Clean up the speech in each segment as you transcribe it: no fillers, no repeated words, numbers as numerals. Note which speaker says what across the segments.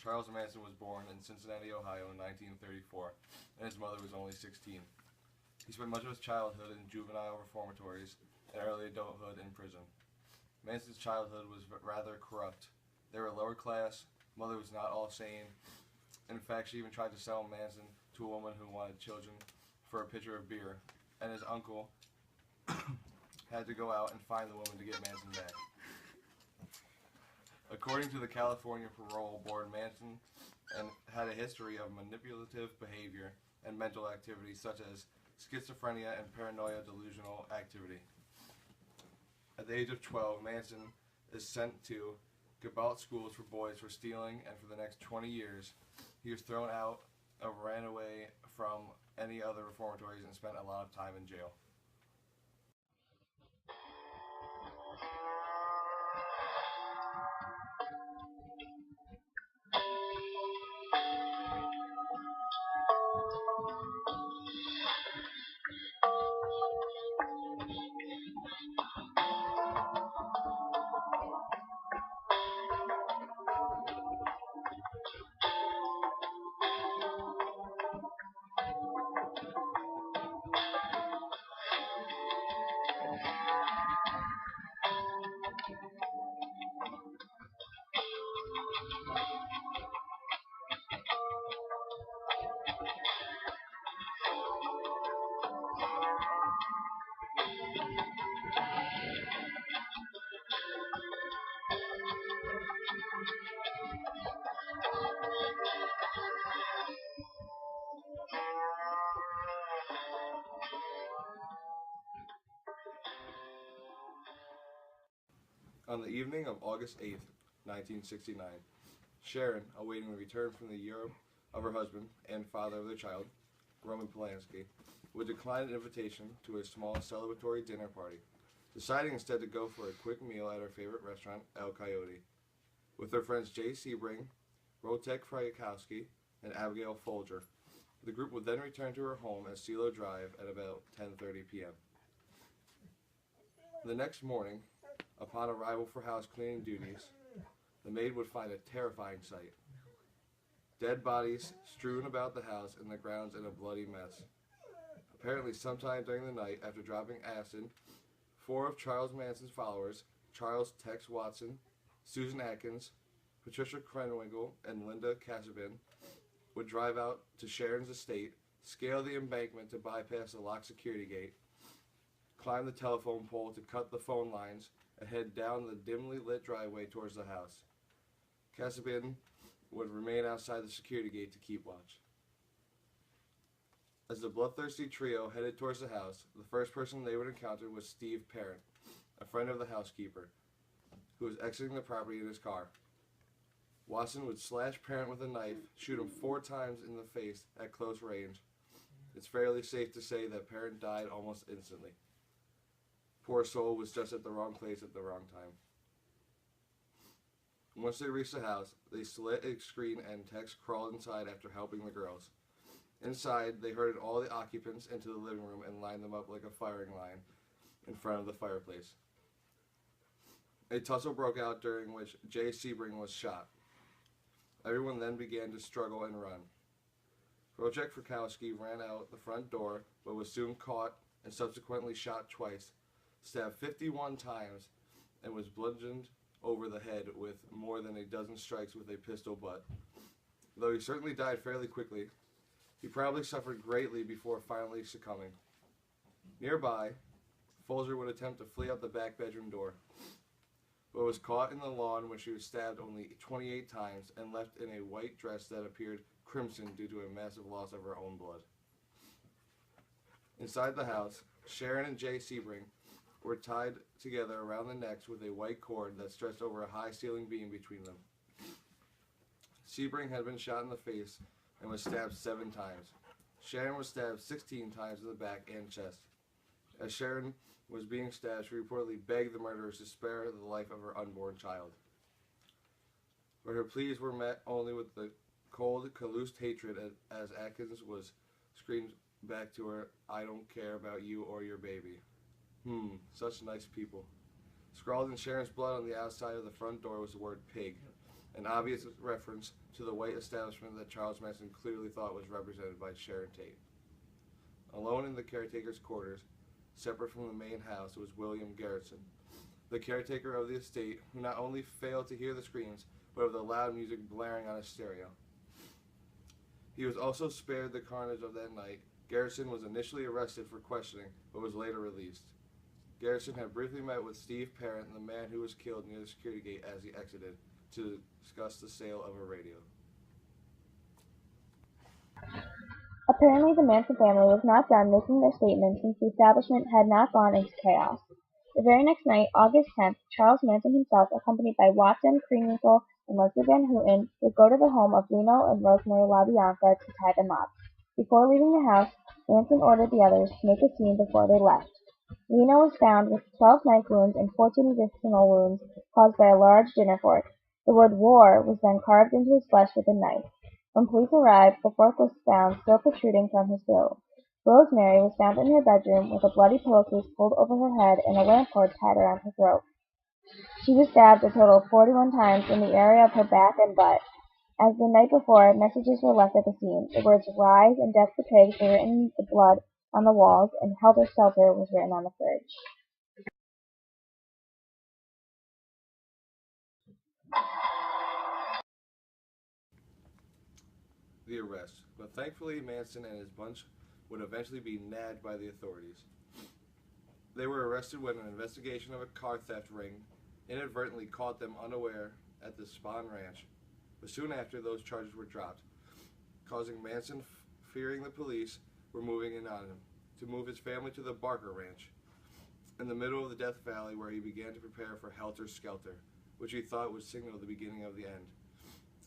Speaker 1: Charles Manson was born in Cincinnati, Ohio in 1934, and his mother was only 16. He spent much of his childhood in juvenile reformatories and early adulthood in prison. Manson's childhood was rather corrupt. They were lower class, mother was not all sane. In fact, she even tried to sell Manson to a woman who wanted children for a pitcher of beer, and his uncle had to go out and find the woman to get Manson back. According to the California Parole Board, Manson had a history of manipulative behavior and mental activity such as schizophrenia and paranoia delusional activity. At the age of 12, Manson is sent to Gabalt schools for boys for stealing, and for the next 20 years, he was thrown out or ran away from any other reformatories and spent a lot of time in jail. On the evening of August 8, 1969, Sharon, awaiting the return from Europe of her husband and father of their child, Roman Polanski, would decline an invitation to a small celebratory dinner party, deciding instead to go for a quick meal at her favorite restaurant, El Coyote, with her friends Jay Sebring, Rotek Frykowski, and Abigail Folger. The group would then return to her home at CeeLo Drive at about 10:30 p.m. The next morning, upon arrival for house cleaning duties, the maid would find a terrifying sight. Dead bodies strewn about the house and the grounds in a bloody mess. Apparently, sometime during the night, after dropping acid, 4 of Charles Manson's followers, Charles Tex Watson, Susan Atkins, Patricia Krenwinkel, and Linda Casabin, would drive out to Sharon's estate, scale the embankment to bypass the locked security gate, climb the telephone pole to cut the phone lines, and head down the dimly lit driveway towards the house. Casabin would remain outside the security gate to keep watch. As the bloodthirsty trio headed towards the house, the first person they would encounter was Steve Parent, a friend of the housekeeper, who was exiting the property in his car. Watson would slash Parent with a knife, shoot him 4 times in the face at close range. It's fairly safe to say that Parent died almost instantly. Poor soul was just at the wrong place at the wrong time. Once they reached the house, they slit a screen and Tex crawled inside after helping the girls. Inside, they herded all the occupants into the living room and lined them up like a firing line in front of the fireplace. A tussle broke out during which Jay Sebring was shot. Everyone then began to struggle and run. Wojciech Frykowski ran out the front door, but was soon caught and subsequently shot twice, stabbed 51 times, and was bludgeoned over the head with more than a dozen strikes with a pistol butt. Though he certainly died fairly quickly, he probably suffered greatly before finally succumbing. Nearby, Folger would attempt to flee out the back bedroom door, but was caught in the lawn when she was stabbed only 28 times and left in a white dress that appeared crimson due to a massive loss of her own blood. Inside the house, Sharon and Jay Sebring were tied together around the necks with a white cord that stretched over a high ceiling beam between them. Sebring had been shot in the face and was stabbed 7 times. Sharon was stabbed 16 times in the back and chest. As Sharon was being stabbed, she reportedly begged the murderers to spare the life of her unborn child. But her pleas were met only with the cold, collused hatred as Atkins was screamed back to her, "I don't care about you or your baby." Such nice people. Scrawled in Sharon's blood on the outside of the front door was the word pig, an obvious reference to the white establishment that Charles Manson clearly thought was represented by Sharon Tate. Alone in the caretaker's quarters, separate from the main house, was William Garrison, the caretaker of the estate, who not only failed to hear the screams, but of the loud music blaring on his stereo. He was also spared the carnage of that night. Garrison was initially arrested for questioning, but was later released. Garrison had briefly met with Steve Parent, the man who was killed near the security gate as he exited, to discuss the sale of a radio.
Speaker 2: Apparently the Manson family was not done making their statements since the establishment had not gone into chaos. The very next night, August 10th, Charles Manson himself, accompanied by Watson, Kringwinkle, and Leslie Van Houten, would go to the home of Leno and Rosemary LaBianca to tie them up. Before leaving the house, Manson ordered the others to make a scene before they left. Leno was found with 12 knife wounds and 14 additional wounds caused by a large dinner fork. The word "war" was then carved into his flesh with a knife. When police arrived, the fork was found still protruding from his throat. Rosemary was found in her bedroom with a bloody pillowcase pulled over her head and a lamp cord tied around her throat. She was stabbed a total of 41 times in the area of her back and butt. As the night before, messages were left at the scene. The words "Rise" and "Death to Pigs" were written in the blood on the walls, and "Helter Skelter" was written on the fridge.
Speaker 1: The arrest, but thankfully Manson and his bunch would eventually be nabbed by the authorities. They were arrested when an investigation of a car theft ring inadvertently caught them unaware at the Spahn Ranch, but soon after those charges were dropped, causing Manson, fearing the police were moving in on him, to move his family to the Barker Ranch, in the middle of the Death Valley, where he began to prepare for Helter Skelter, which he thought would signal the beginning of the end.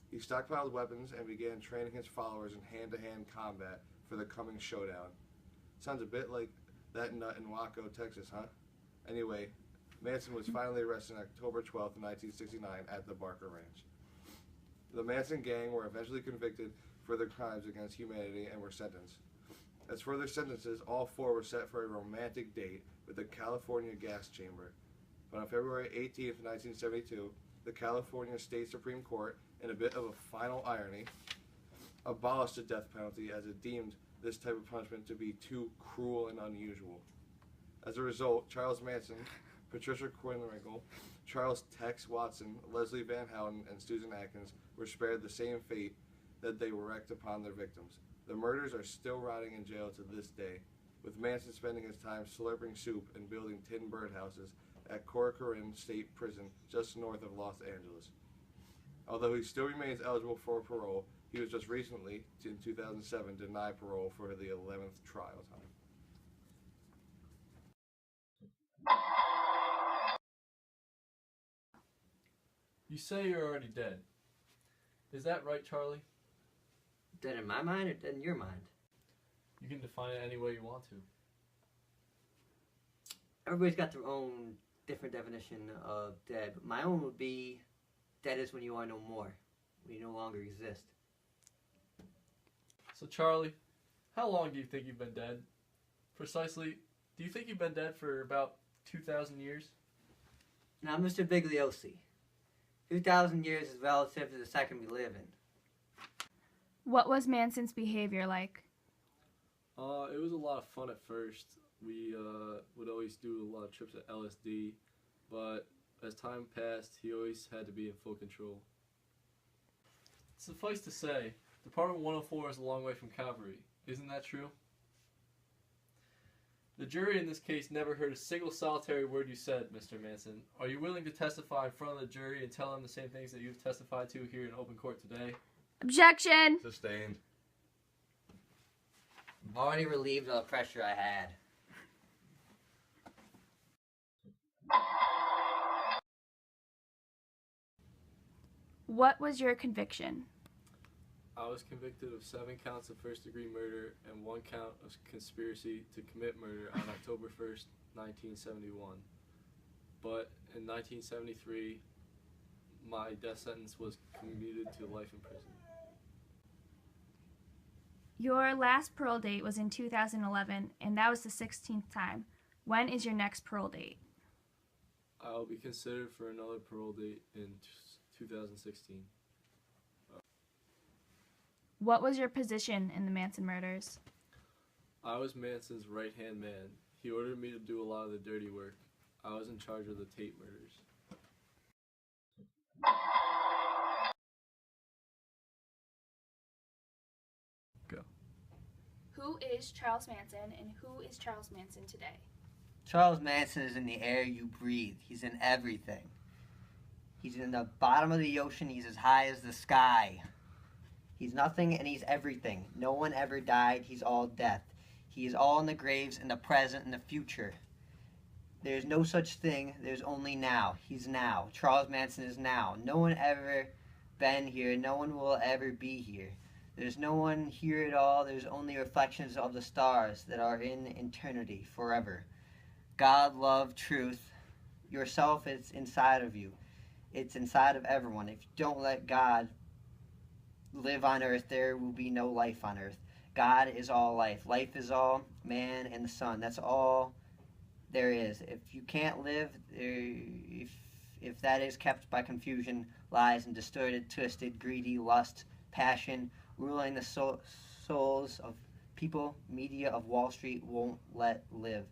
Speaker 1: He stockpiled weapons and began training his followers in hand-to-hand combat for the coming showdown. Sounds a bit like that nut in Waco, Texas, huh? Anyway, Manson was finally arrested on October 12, 1969 at the Barker Ranch. The Manson gang were eventually convicted for their crimes against humanity and were sentenced. As for their sentences, all 4 were set for a romantic date with the California gas chamber. But on February 18, 1972, the California State Supreme Court, in a bit of a final irony, abolished the death penalty as it deemed this type of punishment to be too cruel and unusual. As a result, Charles Manson, Patricia Kringwinkle, Charles Tex Watson, Leslie Van Houten, and Susan Atkins were spared the same fate that they wreaked upon their victims. The murders are still rotting in jail to this day, with Manson spending his time slurping soup and building tin birdhouses at Corcoran State Prison just north of Los Angeles. Although he still remains eligible for parole, he was just recently, in 2007, denied parole for the 11th trial time.
Speaker 3: You say you're already dead. Is that right, Charlie?
Speaker 4: Dead in my mind or dead in your mind?
Speaker 3: You can define it any way you want to.
Speaker 4: Everybody's got their own different definition of dead, but my own would be dead is when you are no more, when you no longer exist.
Speaker 3: So, Charlie, how long do you think you've been dead? Precisely, do you think you've been dead for about 2,000 years?
Speaker 4: Now, Mr. Bigliosi, 2,000 years is relative to the second we live in.
Speaker 5: What was Manson's behavior like?
Speaker 3: It was a lot of fun at first. We would always do a lot of trips at LSD, but as time passed, he always had to be in full control. Suffice to say, Department 104 is a long way from Calvary. Isn't that true? The jury in this case never heard a single solitary word you said, Mr. Manson. Are you willing to testify in front of the jury and tell them the same things that you've testified to here in open court today?
Speaker 5: Objection!
Speaker 1: Sustained.
Speaker 4: I've already relieved all the pressure I had.
Speaker 5: What was your conviction?
Speaker 3: I was convicted of 7 counts of first-degree murder and 1 count of conspiracy to commit murder on October 1st, 1971. But in 1973, my death sentence was commuted to life in prison.
Speaker 5: Your last parole date was in 2011, and that was the 16th time. When is your next parole date?
Speaker 3: I will be considered for another parole date in 2016.
Speaker 5: What was your position in the Manson murders?
Speaker 3: I was Manson's right-hand man. He ordered me to do a lot of the dirty work. I was in charge of the Tate murders. Go.
Speaker 5: Who is Charles Manson, and who is Charles Manson today?
Speaker 4: Charles Manson is in the air you breathe. He's in everything. He's in the bottom of the ocean. He's as high as the sky. He's nothing and he's everything. No one ever died. He's all death. He is all in the graves, in the present, and the future. There's no such thing. There's only now. He's now. Charles Manson is now. No one ever been here. No one will ever be here. There's no one here at all. There's only reflections of the stars that are in eternity forever. God, love, truth. Yourself is inside of you. It's inside of everyone. If you don't let God live on earth, there will be no life on earth. God is all life. Life is all man and the sun. That's all there is. If you can't live, if that is kept by confusion, lies, and distorted, twisted, greedy, lust, passion, ruling the souls of people, media of Wall Street won't let live,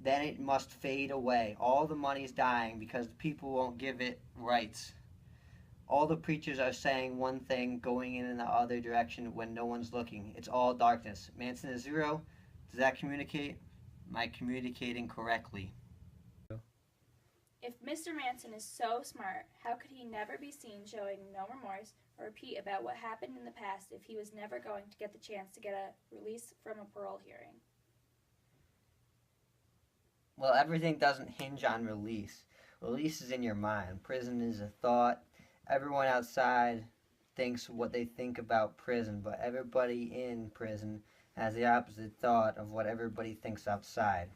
Speaker 4: then it must fade away. All the money's dying because the people won't give it rights. All the preachers are saying one thing, going in the other direction when no one's looking. It's all darkness. Manson is zero. Does that communicate? Am I communicating correctly?
Speaker 5: If Mr. Manson is so smart, how could he never be seen showing no remorse or repeat about what happened in the past if he was never going to get the chance to get a release from a parole hearing?
Speaker 4: Well, everything doesn't hinge on release. Release is in your mind. Prison is a thought. Everyone outside thinks what they think about prison, but everybody in prison has the opposite thought of what everybody thinks outside.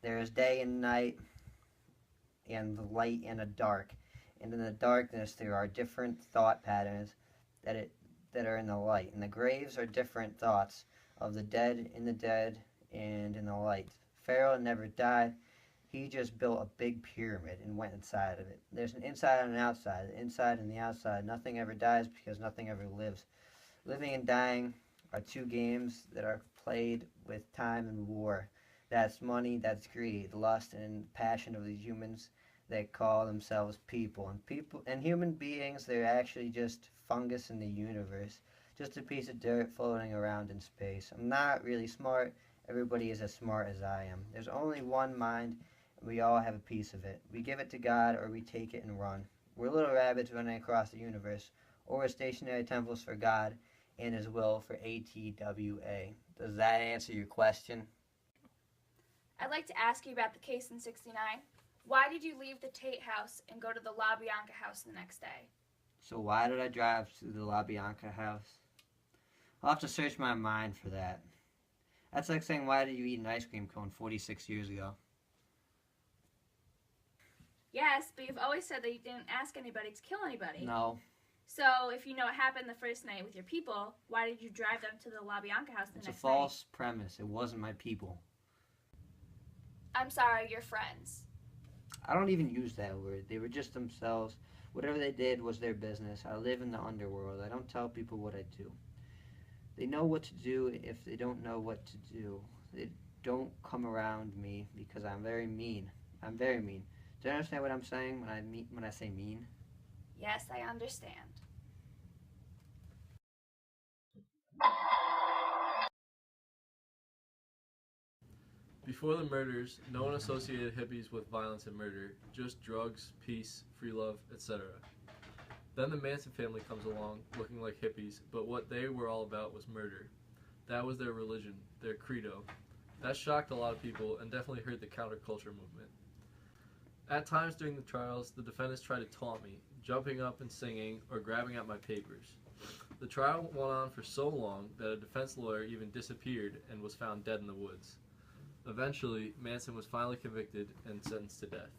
Speaker 4: There is day and night, and the light and a dark. And in the darkness there are different thought patterns that are in the light. And the graves are different thoughts of the dead, and in the light. Pharaoh never died. He just built a big pyramid and went inside of it. There's an inside and an outside. The inside and the outside. Nothing ever dies because nothing ever lives. Living and dying are two games that are played with time and war. That's money, that's greed, lust, and passion of these humans that call themselves people. And human beings, they're actually just fungus in the universe. Just a piece of dirt floating around in space. I'm not really smart. Everybody is as smart as I am. There's only one mind, and we all have a piece of it. We give it to God, or we take it and run. We're little rabbits running across the universe, or we're stationary temples for God and His will for ATWA. Does that answer your question?
Speaker 5: I'd like to ask you about the case in '69. Why did you leave the Tate house and go to the La Bianca house the next day?
Speaker 4: So why did I drive to the La Bianca house? I'll have to search my mind for that. That's like saying, why did you eat an ice cream cone 46 years ago?
Speaker 5: Yes, but you've always said that you didn't ask anybody to kill anybody.
Speaker 4: No.
Speaker 5: So, if you know what happened the first night with your people, why did you drive them to the La Bianca house the
Speaker 4: It's
Speaker 5: next
Speaker 4: a false premise. It wasn't my people.
Speaker 5: night? I'm sorry, your friends.
Speaker 4: I don't even use that word. They were just themselves. Whatever they did was their business. I live in the underworld. I don't tell people what I do. They know what to do if they don't know what to do. They don't come around me because I'm very mean. I'm very mean. Do you understand what I'm saying when I say mean?
Speaker 5: Yes, I understand.
Speaker 3: Before the murders, no one associated hippies with violence and murder, just drugs, peace, free love, etc. Then the Manson family comes along, looking like hippies, but what they were all about was murder. That was their religion, their credo. That shocked a lot of people and definitely hurt the counterculture movement. At times during the trials, the defendants tried to taunt me, jumping up and singing or grabbing at my papers. The trial went on for so long that a defense lawyer even disappeared and was found dead in the woods. Eventually, Manson was finally convicted and sentenced to death.